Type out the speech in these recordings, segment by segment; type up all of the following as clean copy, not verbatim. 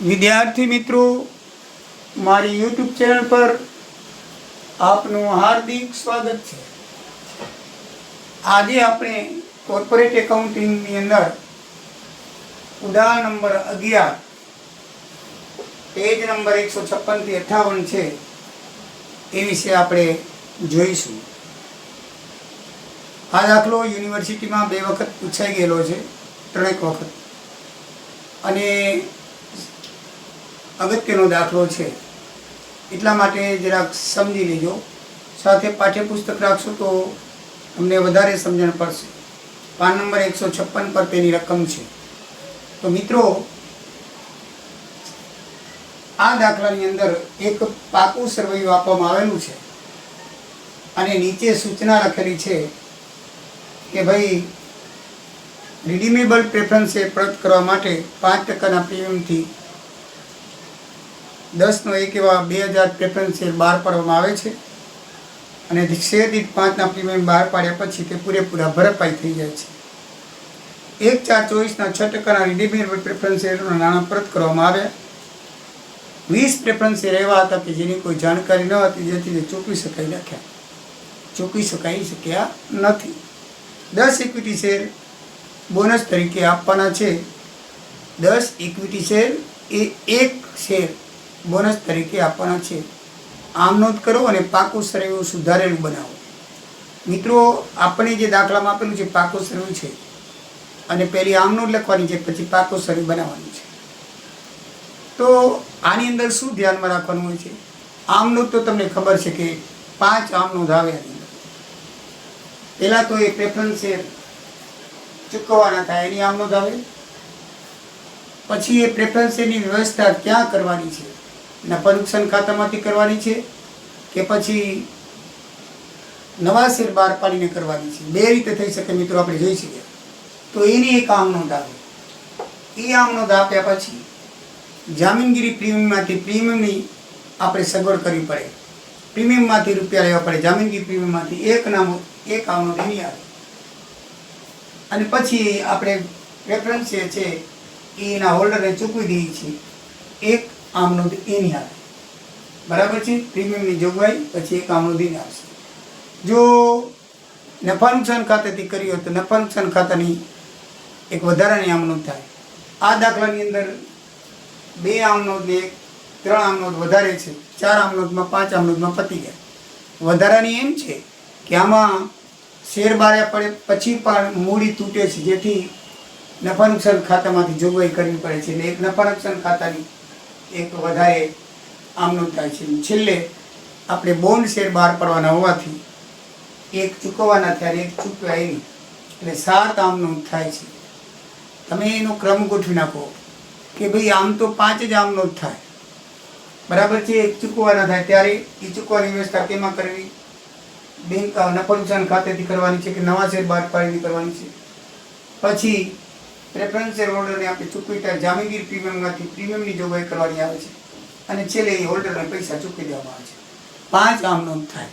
વિદ્યાર્થી મિત્રો, મારી યુટ્યુબ ચેનલ પર આપનું હાર્દિક સ્વાગત છે. આજે આપણે કોર્પોરેટ એકાઉન્ટિંગની અંદર ઉદાહરણ નંબર 11 પેજ નંબર 156 થી 58 છે એ વિશે આપણે જોઈશું. આ દાખલો યુનિવર્સિટીમાં 2 વખત પૂછાઈ ગયેલો છે, 3 વખત, અને અગત્યનો દાખલો છે એટલા માટે જરાક સમજી લેજો. સાથે પાઠ્યપુસ્તક રાખશો તો તમને વધારે સમજણ પડશે. પાન નંબર 156 પર તેની રકમ છે. તો મિત્રો, આ દાખલાની અંદર એક પાકું સરવૈયું આપવામાં આવેલું છે અને નીચે સૂચના લખેલી છે કે ભાઈ રિડીમેબલ પ્રેફરન્સે પરત કરવા માટે 5% પ્રીમિયમથી 10 એવા 2000 પ્રેફરન્સ શેર બહાર પાડવામાં આવે છે અને શેર દીઠ 5 પ્રીમિયમ બહાર પાડ્યા પછી તે પૂરેપૂરા ભરપાઈ થઈ જાય છે. 1/4/24 6% રિડીમેબલ પ્રેફરન્સ શેરોના નાણાં પરત કરવામાં આવ્યા. 20 પ્રેફરન્સ શેર એવા હતા કે જેની કોઈ જાણકારી ન હતી, જેથી તે ચૂકવી શક્યા નથી. 10 ઇક્વિટી શેર બોનસ તરીકે આપવાના છે. 10 ઇક્વિટી શેર એ 1 શેર બોનસ તરીકે આપવાના છે. આમ નોંધ કરો અને પાકું સરવૈયું સુધારેલું બનાવો. મિત્રો, આપણે જે દાખલામાં આપેલું છે પાકું સરવૈયું છે, અને પહેલી આમ નોંધ લખવાની છે, પછી પાકું સરવૈયું બનાવવાનું છે. તો આની અંદર શું ધ્યાનમાં રાખવાનું હોય છે? આમ નોંધ તો તમને ખબર છે કે 5 આમ નોંધ આવે આની અંદર. પહેલાં તો એ પ્રેફરન્સ શેર ચૂકવવાના થાય એની આમ નોંધ આવે. પછી એ પ્રેફરન્સ શેરની વ્યવસ્થા ક્યાં કરવાની છે? નફા નુકસાન ખાતામાંથી કરવાની છે કે પછી નવા શેર બહાર પાડીને કરવાની છે? 2 રીતે થઈ શકે મિત્રો, આપણે જોઈ શકીએ. તો એની એક આમ નોંધ આવે. એ આમ નોંધ આપ્યા પછી જામીનગીરી પ્રીમિયમમાંથી પ્રીમિયમની આપણે સગવડ કરવી પડે. પ્રીમિયમમાંથી રૂપિયા લેવા પડે. જામીનગીરી પ્રીમિયમમાંથી એક આમ નોંધ એની આવે. અને પછી આપણે પ્રેફરન્સ શેર છે એના હોલ્ડરને ચૂકવી દઈએ છીએ. એક આમ નોંધ એની આવે. બરાબર છે? પ્રીમિયમની જોગવાઈ પછી એક આમ નોંધ એની આવશે. જો નફા નુકસાન ખાતાથી કરી હોય તો નફા નુકસાન ખાતાની એક વધારાની આમ નોંધ થાય. આ દાખલાની અંદર 2 આમ નોંધ ને 3 આમ નોંધ વધારે છે. 4 આમ નોંધમાં 5 આમ નોંધમાં પતી ગયા. વધારાની એમ છે કે આમાં શેર બાળ્યા પડે પછી પણ મૂડી તૂટે છે, જેથી નફા નુકસાન ખાતામાંથી જોગવાઈ કરવી પડે છે. એટલે એક નફા નુકસાન ખાતાની એક વધારે આમ નોંધ થાય છે. છેલ્લે આપણે બોન્ડ શેર બહાર પાડવાના હોવાથી એક ચૂકવવાના થયા, એક ચૂકવ્યા એની, એટલે 7 આમ નોંધ થાય છે. તમે એનો ક્રમ ગોઠવી નાખો કે ભાઈ આમ તો 5 જ આમ નોંધ થાય. બરાબર છે? એક ચૂકવવાના થાય ત્યારે એ ચૂકવવાની વ્યવસ્થા કેમાં કરવી? બેંક નફા નુકસાન ખાતેથી કરવાની છે કે નવા શેર બહાર પાડીને કરવાની છે? પછી પ્રેફરન્સ શેર હોલ્ડરને આપણે ચૂકવીતા જામીનગીરી પ્રીમિયમમાંથી પ્રીમિયમની જોગવાઈ કરવાની આવે છે, અને છેલ્લે એ હોલ્ડરને પૈસા ચૂકવી દેવામાં આવે છે. 5 આમ નોંધ થાય.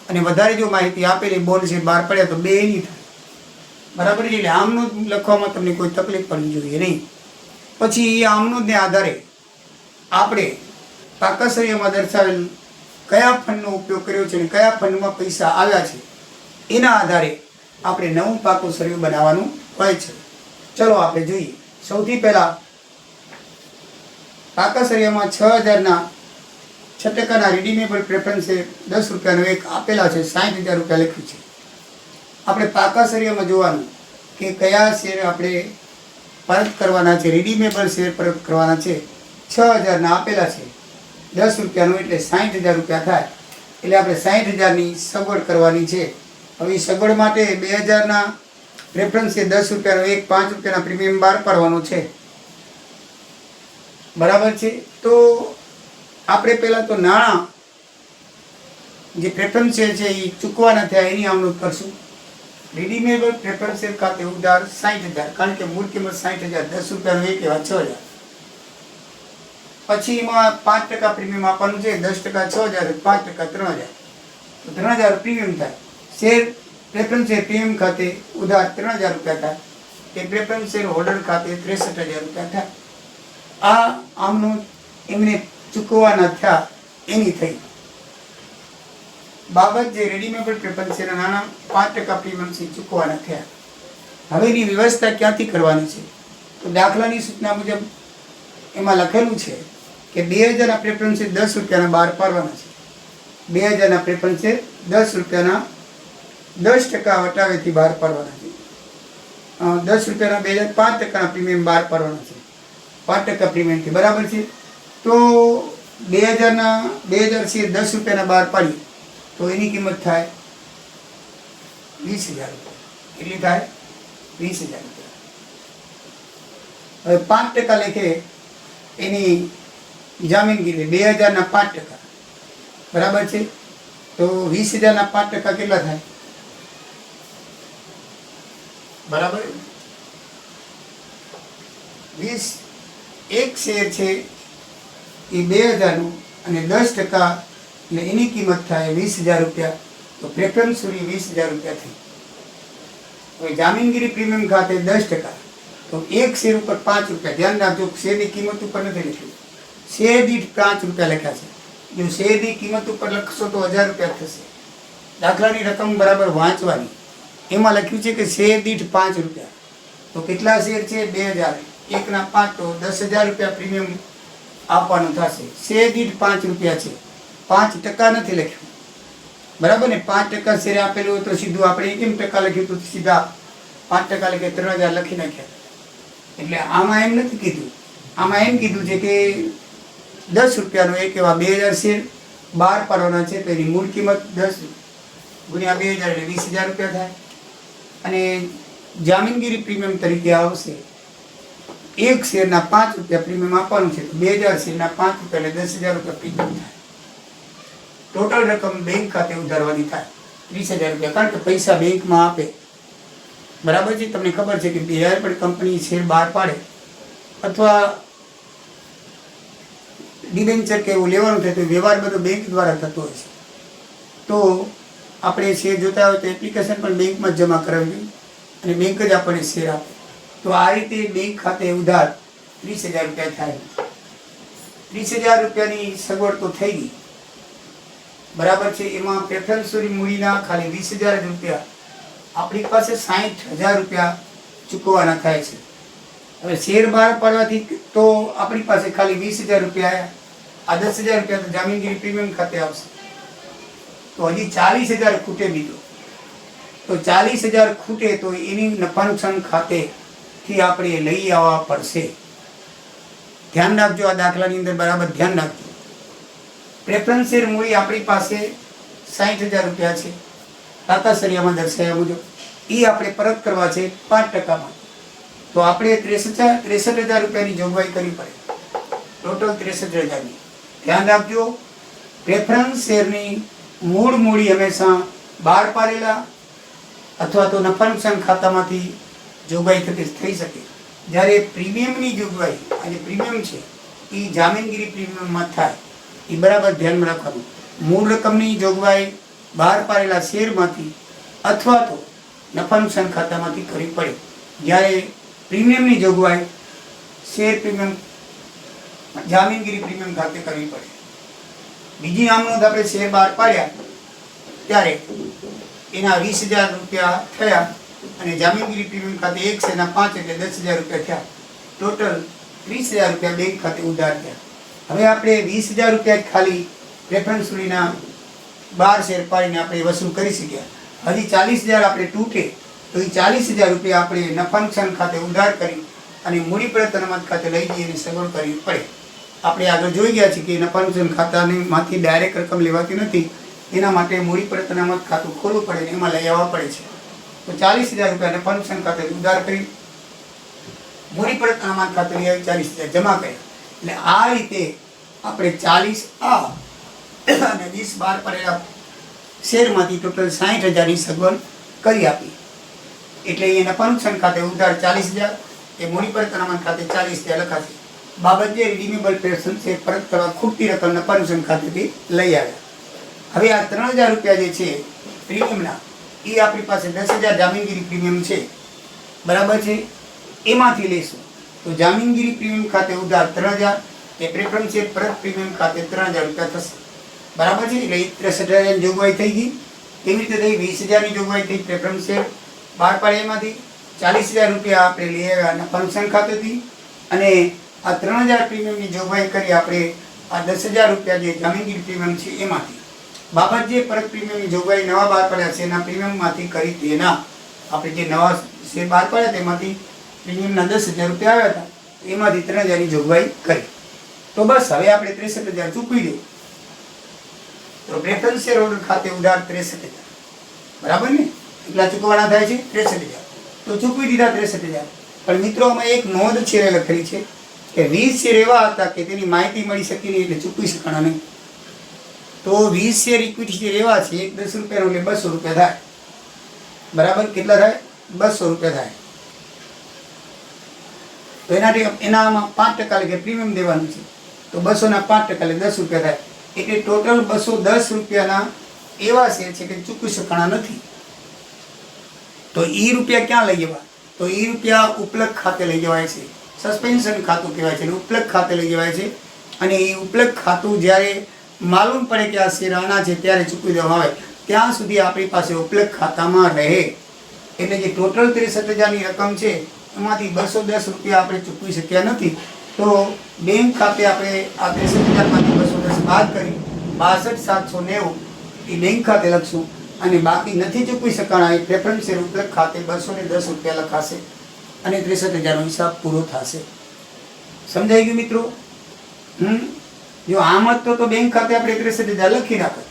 અને વધારે જો માહિતી આપેલી બોન્ડ શેર બહાર પડ્યા તો 2 એની થાય. બરાબર છે? એટલે આમ નોંધ લખવામાં તમને કોઈ તકલીફ પડવી જોઈએ નહીં. પછી એ આમ નોંધને આધારે આપણે પાકા સરવૈયામાં દર્શાવેલ કયા ફંડનો ઉપયોગ કર્યો છે અને કયા ફંડમાં પૈસા આવ્યા છે એના આધારે આપણે નવું પાકું સરવૈયું બનાવવાનું હોય છે. ચલો આપણે જોઈએ. સૌથી પહેલાં પાકા સરવૈયામાં 6000ના 6% રિડીમેબલ પ્રેફરન્સ શેર 10 રૂપિયાનો એક આપેલા છે. 60,000 રૂપિયા લખ્યું છે. આપણે પાકા સરવૈયામાં જોવાનું કે કયા શેર આપણે પરત કરવાના છે. રિડીમેબલ શેર પરત કરવાના છે. 6000ના આપેલા છે, 10 રૂપિયાનો એટલે 60,000 રૂપિયા થાય. એટલે આપણે 60,000ની સગવડ કરવાની છે. હવે સગવડ માટે 2000ના પ્રેફરન્સ છે, 10 રૂપિયાનો એક 5 રૂપિયાના પ્રીમિયમ બહાર પાડવાનો છે. બરાબર છે? તો આપણે પહેલાં તો નાણાં જે પ્રેફરન્સ શેર છે એ ચૂકવાના થયા એની આમ નોંધ કરશું. રિડીમેબલ પ્રેફરન્સ શેર ખાતે ઉધાર 60,000, કારણ કે મૂળ કિંમત 60,000, 10 રૂપિયાનો એક એવા 6,000. પછી એમાં 5% પ્રીમિયમ આપવાનું છે. 10% 6,000, 5% 3,000, તો 3,000 પ્રીમિયમ થાય. શેર પ્રેફરન્સ શેર પ્રીમિયમ ખાતે ઉધાર 3,000 રૂપિયા થાય. એ પ્રેફરન્સ શેર હોલ્ડર ખાતે 63,000 રૂપિયા થાય. આ આમનું એમને ચૂકવવાના થયા એની થઈ બાબત જે રેડીમેડ પ્રેફરન્સ છે નાના 5% પ્રીમિયમ છે ચૂકવવાના થયા. હવે એની વ્યવસ્થા ક્યાંથી કરવાની છે? તો દાખલાની સૂચના મુજબ એમાં લખેલું છે કે 2000ના પ્રેફરન્સે 10 રૂપિયાના બહાર પાડવાના છે. 2000ના પ્રેફરન્સે 10 રૂપિયાના 10% વટાવેથી બહાર પાડવાના છે. 10 રૂપિયાના 2005%ના પ્રીમિયમ બહાર પાડવાના છે. 5% પ્રીમિયમથી બરાબર છે. તો 2000 છે 10 રૂપિયાના બહાર પાડીએ તો એની કિંમત થાય 20,000 રૂપિયા. કેટલી થાય? 20,000 રૂપિયા. હવે 5% લેખે એની જામીનગીરી 2000ના 5%. બરાબર છે. તો 20,000ના 5% કેટલા થાય? બરાબર 20 એક શેર છે એ 2000નું અને 10% એટલે એની કિંમત થાય 20,000 રૂપિયા. તો પ્રેફરન્સ સુરી 20,000 રૂપિયા થઈ. હવે જામીનગીરી પ્રીમિયમ ખાતે 10%. તો એક શેર ઉપર 5 રૂપિયા. ધ્યાન રાખજો, શેરની કિંમત ઉપર નથી લખ્યું, શેર દીઠ 5 રૂપિયા લખ્યા છે. જો શેરની કિંમત ઉપર લખશો તો 1000 રૂપિયા થશે. દાખલાની રકમ બરાબર વાંચવાની. એમાં લખ્યું છે કે શેર દીઠ 5 રૂપિયા. તો કેટલા શેર છે? 2000. 1 ના 5 તો 10,000 રૂપિયા પ્રીમિયમ આપવાનું થશે. શેર દીઠ 5 રૂપિયા છે, 5% નથી લખ્યું. બરાબર ને? 5% શેર આપેલું હોય તો સીધું આપણે કેમ ટકા લખ્યું? તો સીધા 5% લખે 3000 લખી નાખ્યા. એટલે આમાં એમ નથી કીધું. આમાં એમ કીધું છે કે 10 રૂપિયાનો એક એવા 2000 શેર બહાર પાડવાના છે. તો એની મૂળ કિંમત 10 ગુણ્યા 2000 એટલે 20,000 રૂપિયા થાય. અને જામીનગીરી પ્રીમિયમ તરીકે આવશે એક શેરના 5 રૂપિયા પ્રીમિયમ આપવાનું છે. તો 2000 શેરના 5 રૂપિયા એટલે 10,000 રૂપિયા પ્રીમિયમ થાય. ટોટલ રકમ બેંક ખાતે ઉધારવાની થાય 30,000 રૂપિયા. કારણ કે પૈસા બેંકમાં આપે. બરાબર છે? તમને ખબર છે કે જ્યારે પણ કંપની શેર બહાર પાડે અથવા ડિબેન્ચર કે એવું લેવાનું થાય તો વ્યવહાર બધો બેંક દ્વારા થતો હોય છે. તો આપણે શેર જોતા હોય તો એપ્લિકેશન પણ બેંકમાં જમા કરાવવી અને બેંક જ આપણને શેર આપે. તો આ રીતે બેંક ખાતે ઉધાર 30,000 રૂપિયા થાય. 30,000 રૂપિયાની સગવડ તો થઈ ગઈ. બરાબર છે? એમાં પ્રેફરન્સરી મૂડીના ખાલી 20,000 રૂપિયા આપણી પાસે 60,000 રૂપિયા ચૂકવવાના થાય છે. હવે શેર બહાર પાડવાથી તો આપણી પાસે ખાલી 20,000 રૂપિયા આવ્યા. આ 10,000 રૂપિયા તો જામીનગીરી પ્રીમિયમ ખાતે આવશે. તો હજી 40,000 ખૂટે બીજો. તો 40,000 ખૂટે તો એની નફા નુકસાન ખાતેથી આપણે લઈ આવવા પડશે. ધ્યાન રાખજો, આ દાખલાની અંદર બરાબર ધ્યાન રાખજો. પ્રેફરન્સ શેર મૂડી આપણી પાસે 60,000 રૂપિયા છે કાકાસરિયામાં દર્શાવ્યા મુજબ. એ આપણે પરત કરવા છે 5%માં. તો આપણે 63,000 રૂપિયાની જોગવાઈ કરવી પડે. ટોટલ 63,000ની. ધ્યાન રાખજો, પ્રેફરન્સ શેરની મૂળ મૂડી હંમેશા બહાર પાડેલા અથવા તો નફા નુકસાન ખાતામાંથી જોગવાઈ થઈ શકે. જ્યારે પ્રીમિયમની જોગવાઈ, આજે પ્રીમિયમ છે એ જામીનગીરી પ્રીમિયમમાં થાય. એ બરાબર ધ્યાનમાં રાખવાનું. મૂળ રકમની જોગવાઈ બહાર પાડેલા શેરમાંથી અથવા તો નફા નુકસાન ખાતામાંથી કરવી પડે. જ્યારે પ્રીમિયમની જોગવાઈ શેર પ્રીમિયમ જામીનગીરી પ્રીમિયમ ખાતે કરવી પડે. બીજી નામનોંધ આપણે શેર બહાર પાડ્યા ત્યારે એના 20,000 રૂપિયા થયા અને જામીનગીરી પ્રીમિયમ ખાતે એક શેરના 5 એટલે 10,000 રૂપિયા થયા. ટોટલ 30,000 રૂપિયા બેંક ખાતે ઉધાર થયા. હવે આપણે 20,000 રૂપિયા ખાલી પ્રેફરન્સ સુધીના 12 શેર પાડીને આપણે વસૂલ કરી શક્યા. હજી 40,000 આપણે તૂટે તો એ 40,000 રૂપિયા આપણે નફા નુકસાન ખાતે ઉધાર કરી અને મૂડી પરત અનામત ખાતે લઈ જઈ અને સગવડ કરવી પડે. આપણે આગળ જોઈ ગયા છીએ કે નફા નુકસાન ખાતામાંથી ડાયરેક્ટ રકમ લેવાતી નથી. એના માટે મૂડી પરત અનામત ખાતું ખોલવું પડે ને એમાં લઈ આવવા પડે છે. તો 40,000 રૂપિયા નફા નુકસાન ખાતે ઉધાર કરી મૂડી પરત અનામત ખાતે લઈ આવી 40,000 જમા કર્યા. એટલે આ રીતે આપણે 40 અને 20 બહાર પડેલા શેરમાંથી ટોટલ 60,000ની સગવડ કરી આપી. એટલે એ નફા નુકસાન ખાતે ઉધાર 40,000, એ મૂડી પરત અનામત ખાતે 40,000 લખાશે. બાબત જે રિડીમેબલ પેન્શન છે પરત કરવા ખૂટતી રકમ નફા નુકસાન ખાતેથી લઈ આવ્યા. હવે આ 3,000 રૂપિયા જે છે પ્રીમિયમના, એ આપણી પાસે 10,000 જામીનગીરી પ્રીમિયમ છે. બરાબર છે? એમાંથી લઈશું. તો જામીનગીરી પ્રીમિયમ ખાતે ઉધાર 3000, એ પ્રેફરન્સ શેર પરત પ્રીમિયમ ખાતે 3000 રૂપિયા થશે. બરાબર છે. એટલે 63,000 ની જોગવાઈ થઈ ગઈ. કેવી રીતે થઈ? 20,000 ની જોગવાઈ થઈ પ્રેફરન્સ શેર બહાર પાડે એમાંથી, 40,000 રૂપિયા આપણે લઈ આવ્યા નફા નુકસાન ખાતેથી, અને આ 3000 પ્રીમિયમની જોગવાઈ કરી આપણે આ 10,000 રૂપિયા જે જામીનગીરી પ્રીમિયમ છે એમાંથી. બાબત જે પરત પ્રીમિયમની જોગવાઈ નવા બહાર પડ્યા છે એના પ્રીમિયમમાંથી કરી તેના આપણે જે નવા શેર બહાર પડ્યા તેમાંથી પ્રીમિયમના 10,000 રૂપિયા આવ્યા હતા, એમાંથી 3,000 ની જોગવાઈ કરી. તો બસ હવે આપણે 63,000 ચૂકવી દઈએ. તો પ્રેફરન્સ શેર હોલ્ડર ખાતે ઉધાર 63,000, બરાબર ને? એટલા ચૂકવવાના થાય છે 63,000. તો ચૂકવી દીધા 63,000. પણ મિત્રો આમાં એક નોંધ છે લખેલી છે કે 20 શેર એવા હતા કે તેની માહિતી મળી શકી નહીં એટલે ચૂકવી શકાણા નહીં. તો 20 શેર ઇક્વિટી શેર એવા છે, એક 10 રૂપિયાનો એટલે 200 રૂપિયા થાય. બરાબર? કેટલા થાય? 200 રૂપિયા થાય. તો એનામાં 5% એટલે પ્રીમિયમ દેવાનું છે. તો 200 ના 5% એટલે 10 રૂપિયા થાય. એટલે ટોટલ 210 રૂપિયાના એવા શેર છે કે ચૂકવી શકાણા નથી. તો એ રૂપિયા ક્યાં લઈ જવા? તો એ રૂપિયા ઉપલબ્ધ ખાતે લઈ જવાય છે. સસ્પેન્શન ખાતું કહેવાય છે, ઉપલબ્ધ ખાતે લઈ જવાય છે. અને એ ઉપલબ્ધ ખાતું જ્યારે માલુમ પડે કે આ શેર આના છે ત્યારે ચૂકવી દેવામાં આવે, ત્યાં સુધી આપણી પાસે ઉપલબ્ધ ખાતામાં રહે. એટલે જે ટોટલ 63,000 ની રકમ છે એમાંથી 210 રૂપિયા આપણે ચૂકવી શક્યા નથી. તો બેંક ખાતે આપણે આ 63,000 માંથી 210 બાદ કરી 62,790 એ બેંક ખાતે લખશું, અને બાકી નથી ચૂકવી શકાણા એ પ્રેફરન્સ શેર ઉપલબ્ધ ખાતે 210 રૂપિયા લખાશે અને 63,000 નો હિસાબ પૂરો થશે. સમજાઈ ગયું મિત્રો? જો આમ જ તો બેંક ખાતે આપણે 63,000 લખી નાખે,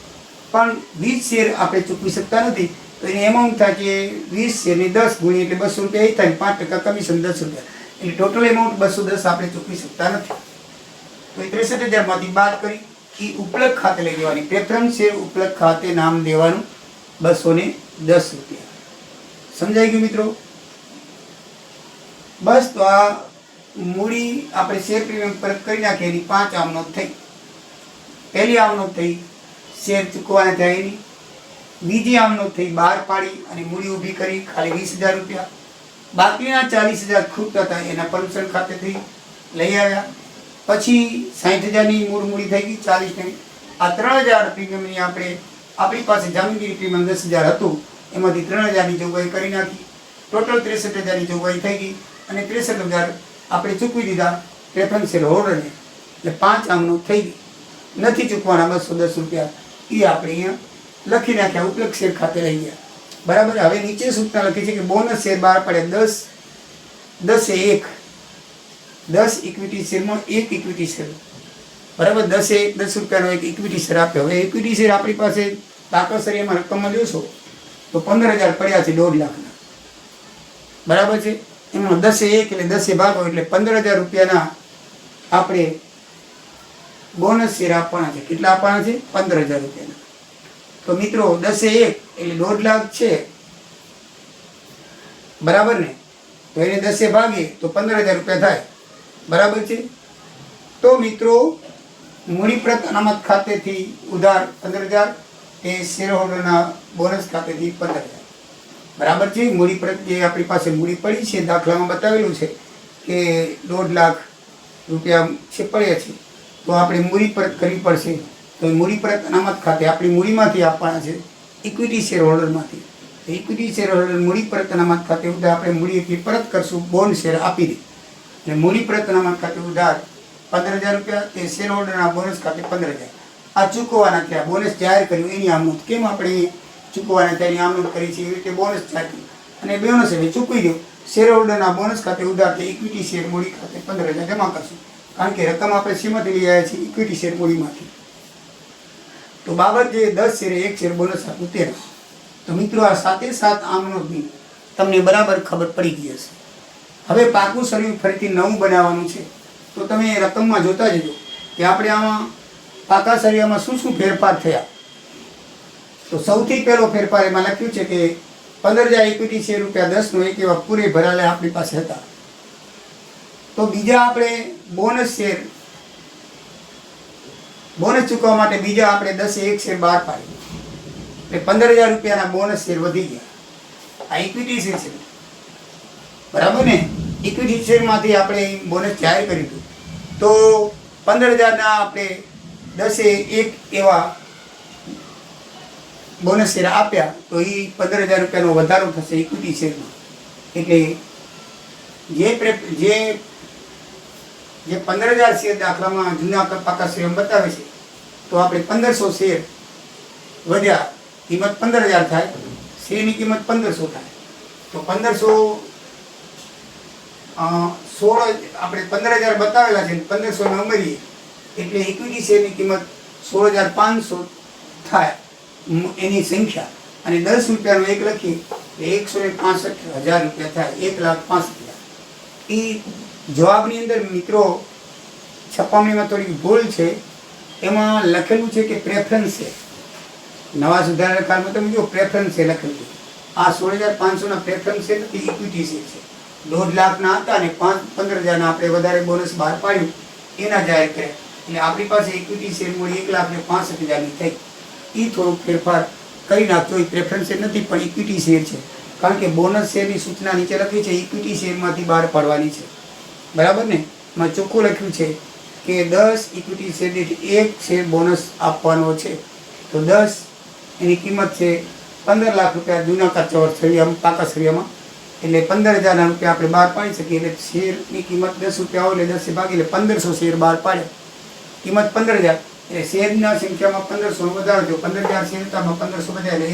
પણ 20 શેર આપણે ચૂકવી શકતા નથી. તો એની એમાઉન્ટ થાય કે 20 શેરની 10 ગુણ્યા એટલે 200 રૂપિયા એ થાય, 5% કમિશન 10 રૂપિયા, એટલે ટોટલ એમાઉન્ટ 210 આપણે ચૂકવી શકતા નથી. તો એ 63,000 માંથી બાદ કરી એ ઉપલબ્ધ ખાતે લઈ જવાની. પ્રેફરન્સ શેર ઉપલબ્ધ ખાતે નામ દેવાનું 210 રૂપિયા. સમજાઈ ગયું મિત્રો? બસ. તો આ મૂડી આપણે શેર પ્રીમિયમ પરત કરી નાખીએ એની 5 આવનોટ થઈ. પહેલી આવનોટ થઈ શેર ચૂકવાના થયા એની, બીજી આવનોટ થઈ બહાર પાડી અને મૂડી ઊભી કરી ખાલી 20,000 રૂપિયા, બાકીના 40,000 ખૂટતા હતા એના પરમિશન ખાતેથી લઈ આવ્યા. પછી 60,000 ની મૂડી થઈ ગઈ, 40 ની. આ 3,000 પ્રીમિયમની આપણી પાસે જામીનગીરી પ્રીમિયમ 10,000 હતું, એમાંથી 3,000 ની જોગવાઈ કરી નાખી. ટોટલ 63,000 ની જોગવાઈ થઈ ગઈ અને 63,000 આપણે ચૂકવી દીધા પ્રેફરન્સ શેર હોલ્ડરને. એટલે 5 આવનોટ થઈ ગઈ. નથી ચૂકવાના 210 રૂપિયા, એ આપણે અહીંયા લખી નાખ્યા, ઉપલબ્ધ શેર ખાતે લઈ ગયા. બરાબર? હવે નીચે સૂચના લખી છે કે બોનસ શેર બહાર પડે 10 ઇક્વિટી શેરમાં એક ઇક્વિટી શેર, બરાબર? 10 રૂપિયાનો એક ઇક્વિટી શેર આપ્યો. હવે ઇક્વિટી શેર આપણી પાસે તાકસરીમાં રકમમાં જોશો તો 15,000 પડ્યા છે 1.5 લાખના, બરાબર છે? એમાં 10 એટલે 10 ભાગો એટલે 15,000 રૂપિયાના આપણે બોનસ શેર આપવાના છે. કેટલા આપવાના છે? 15,000 રૂપિયાના. તો મિત્રો 10 એટલે 1.5 લાખ છે, બરાબર ને? તો એને 10 ભાગીએ તો 15,000 રૂપિયા થાય, બરાબર છે? તો મિત્રો મૂડી પ્રત અનામત ખાતેથી ઉધાર 15,000, એ શેર હોલ્ડરના બોનસ ખાતેથી 15,000, બરાબર છે? મૂડી પ્રત જે આપણી પાસે મૂડી પડી છે દાખલામાં બતાવેલું છે કે 1.5 લાખ રૂપિયા છે પડ્યા છે, તો આપણે મૂડી પરત કરવી પડશે. તો મૂડી પરત અનામત ખાતે આપણી મૂડીમાંથી આપવાના છે, ઇક્વિટી શેર હોલ્ડરમાંથી. ઇક્વિટી શેર હોલ્ડર મૂડી પરત અનામત ખાતે ઉધાર આપણે મૂડીથી પરત કરશું, બોન્ડ શેર આપી દે. એટલે મૂડી પરત અનામત ખાતે ઉધાર 15,000 રૂપિયા, તે શેર હોલ્ડરના બોનસ ખાતે 15,000. આ ચૂકવવાના થયા. બોનસ જાહેર કર્યું એની આમનોટ. કેમ આપણે ચૂકવવાના થયા એની આમનોટ કરી છે એવી રીતે બોનસ જાહેર કર્યું અને બોનસ એટલે ચૂકવી દો. શેર હોલ્ડરના બોનસ ખાતે ઉધાર તે ઇક્વિટી શેર મૂડી ખાતે 15,000 જમા કરશું, કારણ કે રકમ આપણે શેમાંથી લઈ આવ્યા છીએ? ઇક્વિટી શેર મૂડીમાંથી. તો બાબત જે 10 શેરે 1 શેર બોનસ આપવું તેનો. તો મિત્રો આ 7 આમનોટની તમને બરાબર ખબર પડી ગઈ હશે. હવે પાકું સર્યું ફરીથી નવું બનાવવાનું છે, તો તમે રકમમાં જોતા જજો કે આપણે આમાં પાકા સરિયામાં શું શું ફેરફાર થયા. તો સૌથી પહેલો ફેરફાર એમાં લખ્યું છે કે 15,000 ઇક્વિટી શેર ₹10 એક એવા પૂરે ભરાયેલા આપણી પાસે હતા. તો બીજા આપણે બોનસ શેર બોનસ ચૂકવવા માટે બીજા આપણે 10 એક શેર બહાર પાડી, એટલે 15,000 રૂપિયાના બોનસ શેર વધી ગયા. આ ઇક્વિટી શેર છે, બરાબર ને? ઇક્વિટી શેરમાંથી આપણે બોનસ જાહેર કર્યું હતું, તો 15,000ના આપણે 10 એવા બોનસ શેર આપ્યા, તો એ 15,000 રૂપિયાનો વધારો થશે ઇક્વિટી શેરમાં. એટલે જે 15,000 શેર દાખલામાં જૂના પાકા શેર બતાવે છે, તો આપણે 1,500 શેર વધ્યા, કિંમત 15,000 થાય, શેરની કિંમત 1,500 થાય. તો 16 આપણે 15,000 બતાવેલા છે, 1,500 ને ઉમેરીએ એટલે ઇક્વિટી શેરની કિંમત 16,500 થાય એની સંખ્યા, અને 10 રૂપિયાનો એક લખીએ એટલે 1,65,000 રૂપિયા થાય, 1,65,000. એ જવાબની અંદર મિત્રો છપામણીમાં થોડી ભૂલ છે, એમાં લખેલું છે કે પ્રેફરન્સ છે. નવા સુધારેલા કાળમાં તમે જો પ્રેફરન્સ છે લખેલું છે. આ 16,500ના પ્રેફરન્સ છે નથી, ઇક્વિટી શેર છે. 1.5 લાખના હતા ને 15,000ના આપણે વધારે બોનસ બહાર પાડ્યું એના જાહેર કર્યા, એટલે આપણી પાસે ઇક્વિટી શેર મૂડી 1,65,000ની થઈ. એ થોડુંક ફેરફાર કરી નાખતો, એ પ્રેફરન્સ શેર નથી પણ ઇક્વિટી શેર છે, કારણ કે બોનસ શેરની સૂચના નીચે લખી છે ઇક્વિટી શેરમાંથી બહાર પાડવાની છે, બરાબર ને. એમાં ચોખ્ખું લખ્યું છે કે 10 ઇક્વિટી શેર દીઠ 1 શેર બોનસ આપવાનો છે, તો 10 એની કિંમત છે 15 લાખ રૂપિયા જૂના કાચા સળિયામાં પાકા સળિયામાં, એટલે 15,000ના રૂપિયા આપણે બહાર પાડી શકીએ. એટલે શેરની કિંમત 10 રૂપિયા હોય એટલે 10 ભાગી એટલે 1,500 શેર બહાર પાડે, કિંમત 15,000, એટલે શેરના સંખ્યામાં 1,500નો વધારો થયો. 15,000 શેર હતા, 1,500 વધ્યા એટલે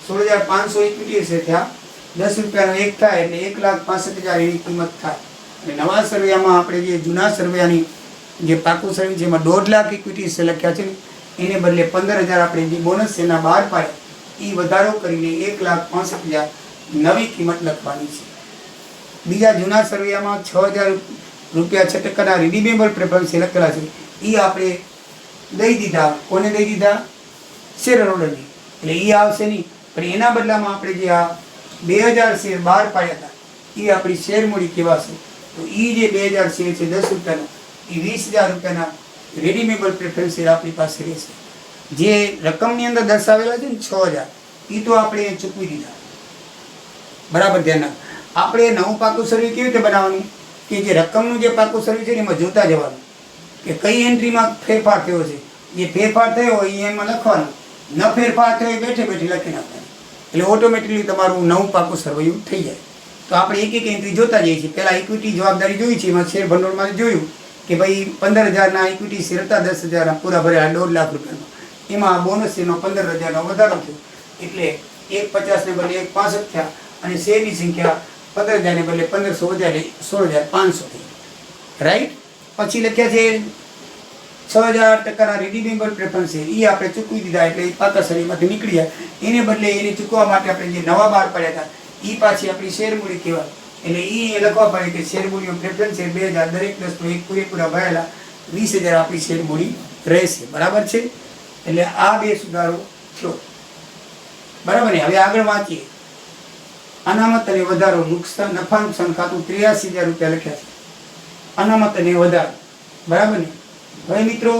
16,500 ઇક્વિટી શેર થયા. 10 રૂપિયાનો એક થાય એટલે 1,65,000 એની કિંમત થાય. અને નવા સર્વેમાં આપણે જે જૂના સર્વેની જે પાકું સર્વે છે એમાં 1.5 લાખ ઇક્વિટી શેર લખ્યા છે ને, એને બદલે 15,000 આપણે જે બોનસ શેરના બહાર પાડે એ વધારો કરીને 1,65,000 નવી કિંમત લખવાની છે. બીજા જૂના સર્વેમાં 6,000 રૂપિયા 6% રિડીમેબલ પ્રેફરન્સ લખેલા છે, એ આપણે દઈ દીધા. કોને દઈ દીધા? શેર હોલ્ડરને. એટલે એ આવશે નહીં, પણ એના બદલામાં આપણે જે આ 2,000 શેર બહાર પાડ્યા હતા એ આપણી શેર મૂડી કહેવાશે. તો એ જે 2,000 શેર છે 10 રૂપિયાનો, એ 20,000 રૂપિયાના રેડીમેબલ પ્રેફરન્સ શેર આપણી પાસે રહેશે. જે રકમની અંદર દર્શાવેલા છે ને 6,000, એ તો આપણે ચૂકવી દીધા, બરાબર ધ્યાન રાખ. આપણે નવું પાકું સર્વે કેવી રીતે બનાવવાનું કે જે રકમનું જે પાકું સર્વે છે ને એમાં જોતા જવાનું કે કઈ એન્ટ્રીમાં ફેરફાર થયો છે. જે ફેરફાર થયો હોય એ એમાં લખવાનું, ન ફેરફાર થયો એ બેઠે બેઠે લખી નાખવાનું, એટલે ઓટોમેટિકલી તમારું નવું પાકું સર્વૈયું થઈ જાય. તો આપણે એક એક એન્ટ્રી જોતા જઈએ છીએ. પહેલાં ઇક્વિટી જવાબદારી જોઈ છે, એમાં શેર ભંડોળમાં જોયું કે ભાઈ 15,000ના ઇક્વિટી શેર હતા, 10,000 પૂરા ભરેલા 1.5 લાખ રૂપિયાનો, એમાં બોનસ શેરનો 15,000નો વધારો થયો, એટલે 1,50 ને બદલે 1,65 થયા, અને શેરની સંખ્યા 15,000 ને બદલે 1,500 વધ્યા એટલે 16,500 થઈ, રાઈટ. પછી લખ્યા છે 6,000% રિડીમેબલ પ્રેફરન્સ છે, એ આપણે ચૂકવી દીધા, એટલે પાકા શરીરમાંથી નીકળી જાય. એને બદલે એને ચૂકવવા માટે આપણે જે નવા બહાર પડ્યા હતા એ પાછી આપણી શેર મૂડી કહેવાય. એટલે એ લખવા પડે કે શેર મૂડીનો પ્રેફરન્સ શેર 2,000, દરેક 10 તો એક પૂરેપૂરા ભરેલા 20,000 આપણી શેર મૂડી રહેશે, બરાબર છે. એટલે આ બે સુધારો થયો, બરાબર ને. હવે આગળ વાંચીએ. અનામત અને વધારો નફા નુકસાન ખાતું 83,000 રૂપિયા લખ્યા છે, અનામત અને વધારો, બરાબર ને. હવે મિત્રો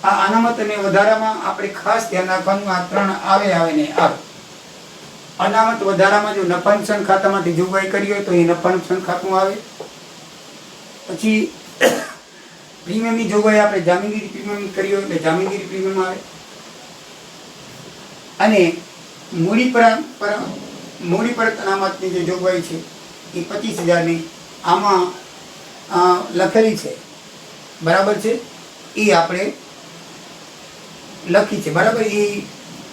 આ અનામત અને વધારામાં આપણે ખાસ ધ્યાન રાખવાનું, આ 3 આવે ને આવે. અનામત વધારામાં જો નફા નુકસાન ખાતામાંથી જોગવાઈ કરી હોય તો એ નફા નુકસાન ખાતું આવે. પછી પ્રીમિયમની જોગવાઈ આપણે જામીનગીરી પ્રીમિયમ કરી હોય એટલે જામીનગીરી પ્રીમિયમ આવે. અને મૂડી પરત અનામતની જે જોગવાઈ છે એ 25,000ની આમાં લખેલી છે, બરાબર છે. એ આપણે લખી છે, બરાબર. એ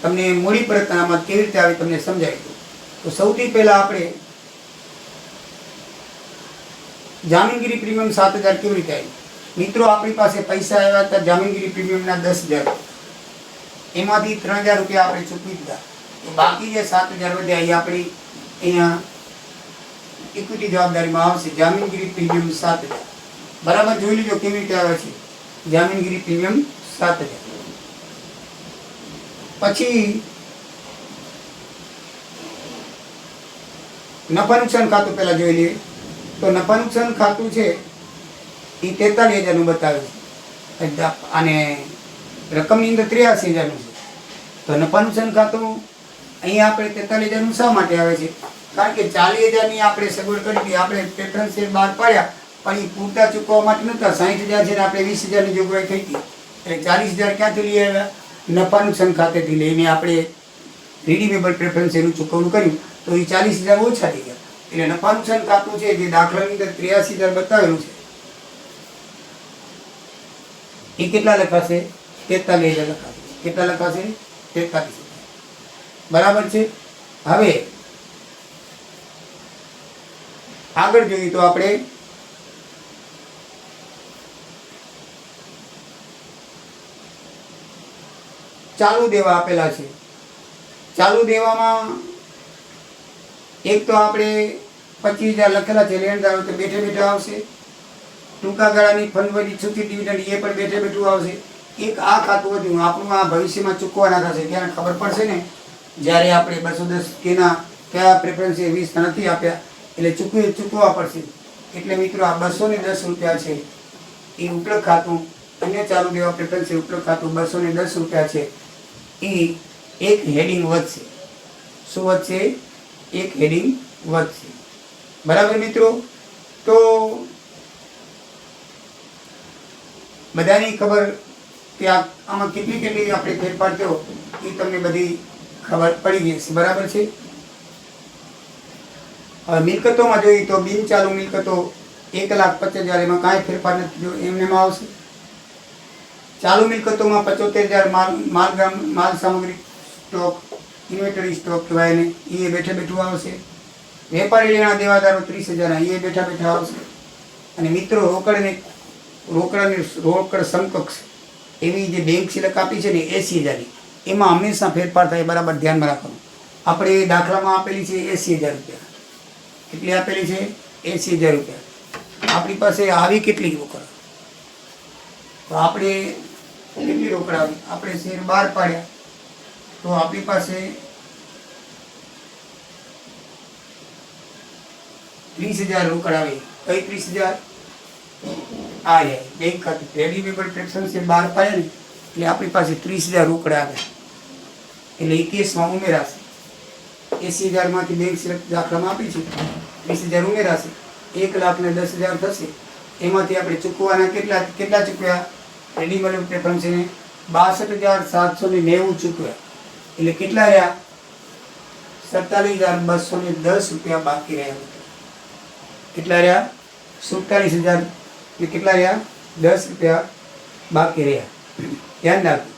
તમને મૂડી પરત અનામત કેવી રીતે આવે તમને સમજાય. તો સૌથી પહેલા આપણે જામીનગીરી પ્રીમિયમ 7,000 કેવી રીતે આવી? મિત્રો આપણી પાસે પૈસા આવ્યા હતા જામીનગીરી પ્રીમિયમના 10,000, એમાંથી 3,000 રૂપિયા આપણે ચૂકવી દીધા, તો બાકી જે 7,000 વધ્યા એ આપણી અહીંયા ઇક્વિટી જવાબદારીમાં આવશે. જામીનગીરી પ્રીમિયમ 7,000, બરાબર. જોઈ લીધો કેવી રીતે આવે છે જામીનગીરી પ્રીમિયમ 7,000. પછી નફા નુકસાન ખાતું પહેલા જોઈ લઈએ. તો નફા નુકસાન ખાતું છે એ 43,000નું બતાવે છે, અને રકમની અંદર 83,000નું છે. તો નફા નુકસાન ખાતું અહીંયા આપણે 43,000નું શા માટે આવે છે? કારણ કે 40,000ની આપણે સગવડ કરી હતી, આપણે પ્રેફરન્સ શેર બહાર પાડ્યા, પણ એ પૂરતા ચૂકવવા માટે નહોતા. 60,000 છે ને આપણે 20,000ની જોગવાઈ થઈ હતી, એટલે 40,000 ક્યાંથી લઈ આવ્યા? નફા નુકસાન ખાતેથી લઈને આપણે રિડીમેબલ પ્રેફરન્સ શેરનું ચૂકવણું કર્યું, તો એ 40,000 ઓછા થઈ ગયા. એટલે નફા નુકસાન ખાતું છે જે દાખલાની અંદર 83,000 બતાવેલું છે, એ કેટલા લખાશે? 43,000 લખાશે. કેટલા લખાશે? 43,000. બરાબર છે. હવે આગળ જોઈએ તો આપણે ચાલુ દેવા આપેલા છે. ચાલુ દેવામાં એક તો આપણે 25,000 લખેલા છે લેણદારો, તો બેઠે બેઠા આવશે. ટૂંકા ગાળાની ફંડ છૂટી ડિવિડન્ડ એ પણ બેઠે બેઠું આવશે. એક આ ખાતું વધ્યું, આપણું આ ભવિષ્યમાં ચૂકવાના થશે ત્યારે ખબર પડશે ને, જ્યારે આપણે 210 કેના કયા પ્રેફરન્સ 20 નથી આપ્યા એટલે ચૂકવવા પડશે. એટલે મિત્રો આ 210 રૂપિયા છે એ ઉપલબ્ધ ખાતું, અન્ય ચાલુ દેવા પ્રેફરન્સ ઉપલબ્ધ ખાતું 210 રૂપિયા છે, એ એક હેડિંગ વધશે. શું વધશે? એક હેડિંગ વધશે. બરાબર મિત્રો? તો બધાની ખબર કે આમાં કેટલી આપણે ફેરફાર થયો એ તમને બધી ખબર પડી ગઈ છે. બરાબર છે. હવે મિલકતોમાં જોઈએ તો બિન ચાલુ મિલકતો 1,50,000, એમાં કાંઈ ફેરફાર નથી, એમને આવશે. ચાલુ મિલકતોમાં 75,000 માલ સામગ્રી સ્ટોક, ઇન્વેન્ટરી સ્ટોક કહેવાય ને, એ બેઠે બેઠું આવશે. વેપારી લેણા દેવાદારો 30,000, એ બેઠા બેઠા આવશે. અને મિત્રો રોકડ સમકક્ષ એવી જે બેંક સિલક આપી છે ને 80,000ની, એમાં હંમેશા ફેરફાર થાય. બરાબર ધ્યાનમાં રાખવાનું. આપણે દાખલામાં આપેલી છે 80,000 રૂપિયા. કેટલી આપેલી છે? 80,000 રૂપિયા. આપણી પાસે આવી કેટલી રોકડ? તો આપણે કેટલી રોકડ આવી? આપણે શેર બહાર પાડ્યા તો આપણી પાસે 30,000 રોકડ આવી. કઈ 30,000? આ બેંક ખાતું રેડીમેબલ પ્રેફરન્સ બહાર પાડ્યા ને એટલે આપણી પાસે 30,000 રોકડ આવે, એટલે એ કેસમાં ઉમેરાશે. 80,000માંથી બેંક સિલેક્ટ દાખલામાં આપી છે, 30,000 ઉમેરાશે, 1,10,000 થશે. એમાંથી આપણે ચૂકવાના કેટલા ચૂકવ્યા? રેડીમેબલ પ્રેફરન્સ 62,790 ચૂકવ્યા. એટલે કેટલા રહ્યા? 47,210 રૂપિયા બાકી રહ્યા. કેટલા રહ્યા? 47,000. કેટલા રહ્યા? 10 રૂપિયા બાકી રહ્યા. ધ્યાન રાખજો,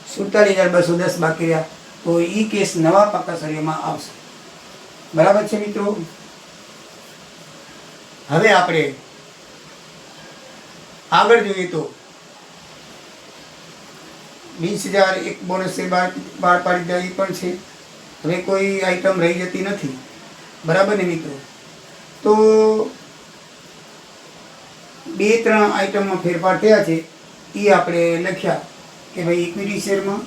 47,210 બાકી રહ્યા. તો એ કેસ નવા પાકા સળિયામાં આવશે. બરાબર છે મિત્રો? હવે આપણે આગળ જોઈએ તો 20,000 એક બોનસ શેર બહાર પાડી દે, એ પણ છે. હવે કોઈ આઈટમ રહી જતી નથી. બરાબર ને મિત્રો? તો 2-3 આઈટમમાં ફેરફાર થયા છે, એ આપણે લખ્યા કે ભાઈ ઇક્વિટી શેરમાં,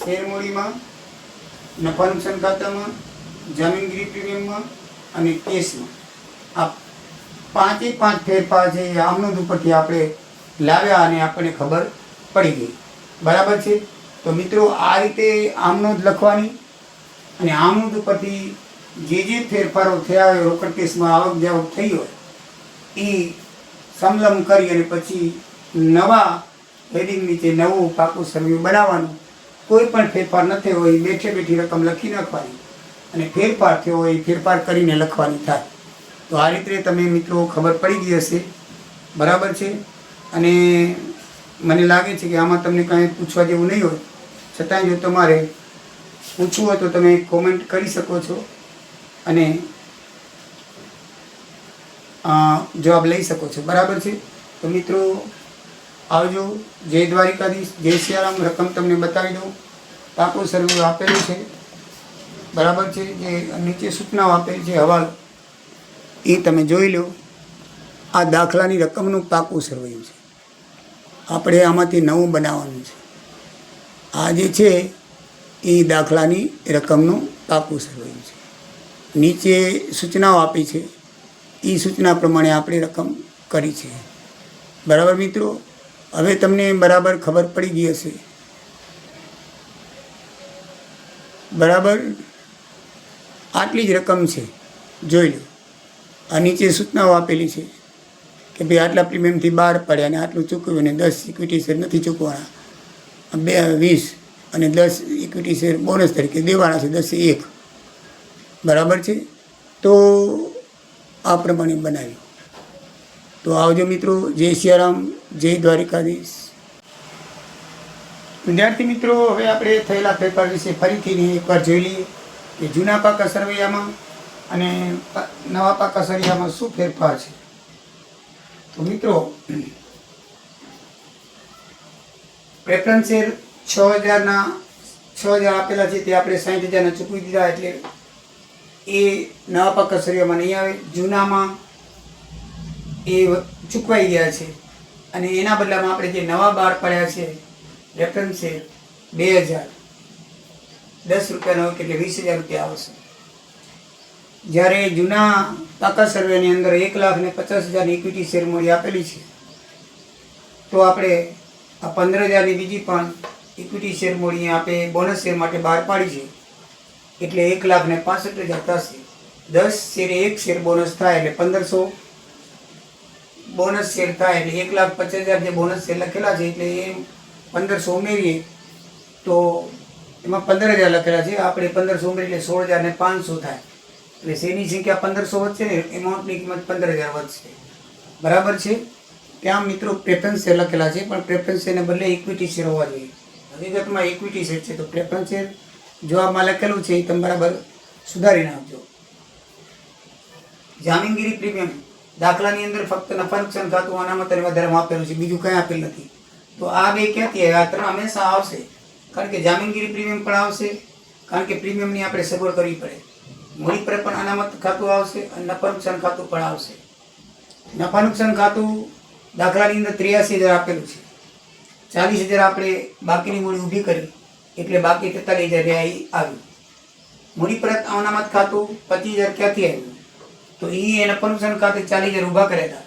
શેર મૂડીમાં, નફા નુકસાન ખાતામાં, જામીનગીરી પ્રીમિયમમાં અને કેસમાં. આ 5 ફેરફાર છે એ આમનોંધ ઉપરથી આપણે લાવ્યા અને આપણને ખબર પડી ગઈ. બરાબર છે? તો મિત્રો આ રીતે આમનોંધ લખવાની અને આમનોંધ ઉપરથી જે ફેરફારો થયા હોય, રોકડ કેસમાં આવક જાવક થઈ હોય, એ સમલમ કરી અને પછી નવા હેડિંગ નીચે નવું પાકું સર્વે બનાવવાનું. કોઈ પણ ફેરફાર ન થયો હોય બેઠે બેઠી રકમ લખી નાખવાની, અને ફેરફાર થયો હોય ફેરફાર કરીને લખવાની થાય. તો આ રીતે તમે મિત્રો ખબર પડી ગઈ હશે. બરાબર છે? અને મને લાગે છે કે આમાં તમને કાંઈ પૂછવા જેવું નહીં હોય, છતાંય જો તમારે પૂછવું હોય તો તમે કોમેન્ટ કરી શકો છો અને જવાબ લઈ શકો છો. બરાબર છે? તો મિત્રો આવજો. જય દ્વારિકાધીશ, જય સિયારામ. રકમ તમને બતાવી દઉં. પાકું સર્વે આપેલું છે. બરાબર છે? જે નીચે સૂચનાઓ આપેલી છે, હવાલો, એ તમે જોઈ લો. આ દાખલાની રકમનું પાકું સર્વેયું છે. આપણે આમાંથી નવું બનાવવાનું છે. આ જે છે એ દાખલાની રકમનું પાકું સર્વેયું છે. નીચે સૂચનાઓ આપી છે, એ સૂચના પ્રમાણે આપણે રકમ કરી છે. બરાબર મિત્રો? હવે તમને બરાબર ખબર પડી ગઈ હશે. બરાબર? આટલી જ રકમ છે, જોઈ લો. આ નીચે સૂચનાઓ આપેલી છે કે ભાઈ આટલા પ્રીમિયમથી બહાર પડ્યા અને આટલું ચૂકવ્યું અને 10 ઇક્વિટી શેર નથી ચૂકવાના, 20 અને 10 ઇક્વિટી શેર બોનસ તરીકે દેવાના છે, 10/1, બરાબર છે. તો આ પ્રમાણે બનાવ્યું. તો આવજો મિત્રો. જય સિયારામ, જય દ્વારિકાધીશ. વિદ્યાર્થી મિત્રો, હવે આપણે થયેલા ફેરફાર વિશે ફરીથી એકવાર જોઈ લઈએ કે જૂના પાકા સરવૈયામાં અને નવા પાકા સરવૈયામાં શું ફેરફાર છે. તો મિત્રો, પ્રેફરન્સ શેર 6,000 આપેલા છે તે આપણે 60,000 ચૂકવી દીધા, એટલે એ નવા પાકા સરવૈયામાં નહીં આવે. જૂનામાં એ ચૂકવાઈ ગયા છે અને એના બદલામાં આપણે જે નવા બહાર પડ્યા છે રેફરન્સ શેર 2,000, 10 રૂપિયાનો એટલે 20,000 રૂપિયા આવશે. જ્યારે જૂના પાકા સર્વેની અંદર 1,50,000 ઇક્વિટી શેર મૂડી આપેલી છે, તો આપણે આ 15,000ની બીજી પણ ઇક્વિટી શેર મૂડી આપણે બોનસ શેર માટે બહાર પાડી છે, એટલે 1,65,000 થશે. 10 શેરે 1 શેર બોનસ થાય એટલે 1,500 બોનસ શેર થાય, એટલે 1,50,000 જે બોનસ શેર લખેલા છે એટલે એ 1,500 ઉમેરીએ તો એમાં 15,000 લખેલા છે, આપણે 1,500 ઉમેરીએ એટલે 16,500 થાય. એટલે શેરની સંખ્યા 1,500 વધશે ને એમાઉન્ટની કિંમત 15,000 વધશે, બરાબર છે. ત્યાં મિત્રો પ્રેફરન્સ શેર લખેલા છે, પણ પ્રેફરન્સ શેરને બદલે ઇક્વિટી શેર હોવા જોઈએ. હકીકતમાં ઇક્વિટી શેર છે, તો પ્રેફરન્સ શેર જો આમાં લખેલું છે એ તમે બરાબર સુધારી નાખજો. જામીનગીરી પ્રીમિયમ દાખલાની અંદર ફક્ત નફા નુકસાન ખાતું અનામત અને વધારામાં આપેલું છે, બીજું કંઈ આપેલ નથી. તો આ બે ક્યાંથી આવે? આ 3 હંમેશા આવશે, કારણ કે જામીનગીરી પ્રીમિયમ પણ આવશે, કારણ કે પ્રીમિયમની આપણે સગવડ કરવી પડે. મૂડી પર પણ અનામત ખાતું આવશે અને નફા નુકસાન ખાતું પણ આવશે. નફા નુકસાન ખાતું દાખલાની અંદર 83,000 આપેલું છે, 40,000 આપણે બાકીની મૂડી ઊભી કરી એટલે બાકી 43,000 આવ્યું. મૂડી પરત અનામત ખાતું 25,000 ક્યાંથી આવ્યું? તો એ નફા નુકસાન ખાતે 40,000 ઊભા કર્યા હતા,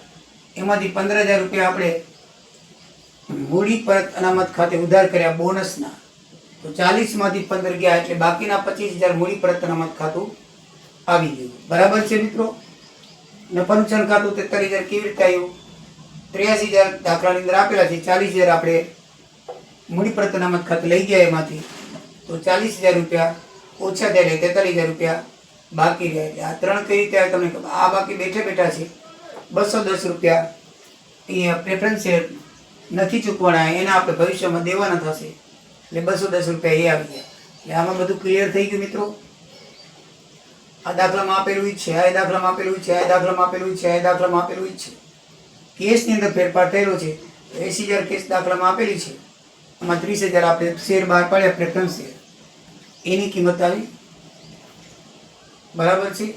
એમાંથી 15,000 રૂપિયા આપણે મૂડી પરત અનામત ખાતે ઉધાર કર્યા બોનસના, તો 40માંથી 15 ગયા એટલે બાકીના 25,000 મૂડી પરત અનામત ખાતું આવી ગયું, બરાબર છે મિત્રો. નફા નુકસાન ખાતું 43,000 કેવી રીતે આવ્યું? 83,000 દાખલાની અંદર આપેલા છે, 40,000 આપણે મૂડી પરત અનામત ખાતે લઈ ગયા એમાંથી, તો 40,000 રૂપિયા ઓછા થયા એટલે 43,000 રૂપિયા બાકી રહ્યા. એટલે આ 3 કઈ રીતે તમને આ બાકી બેઠા છે 210 રૂપિયા એ પ્રેફરન્સ શેર નથી ચૂકવાના, એના આપણે ભવિષ્યમાં દેવાના થશે, એટલે 210 રૂપિયા એ આવી ગયા. એટલે આમાં બધું ક્લિયર થઈ ગયું મિત્રો. આ દાખલામાં આપેલું જ છે, આ દાખલામાં આપેલું છે, આ દાખલામાં આપેલું છે, આ દાખલામાં આપેલું જ છે. કેસની અંદર ફેરફાર થયેલો છે. 80,000 કેસ દાખલામાં આપેલી છે, આમાં 30,000 આપણે શેર બહાર પાડ્યા પ્રેફરન્સ શેર, એની કિંમત આવી, બરાબર છે.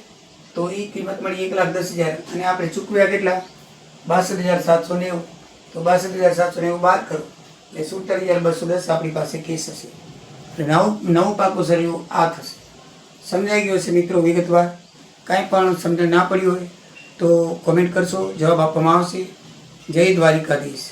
તો એ કિંમત મળી 1,10,000 અને આપણે ચૂકવ્યા કેટલા? 62,790. તો 62,790 બાદ કરો એટલે 47,210 આપણી પાસે કેસ હશે. એટલે નવું પાકું સરયું આ થશે. સમજાઈ ગયો છે મિત્રો વિગતવાર? કાંઈ પણ સમજણ ના પડી હોય તો કોમેન્ટ કરશો, જવાબ આપવામાં આવશે. જય દ્વારિકાધીશ.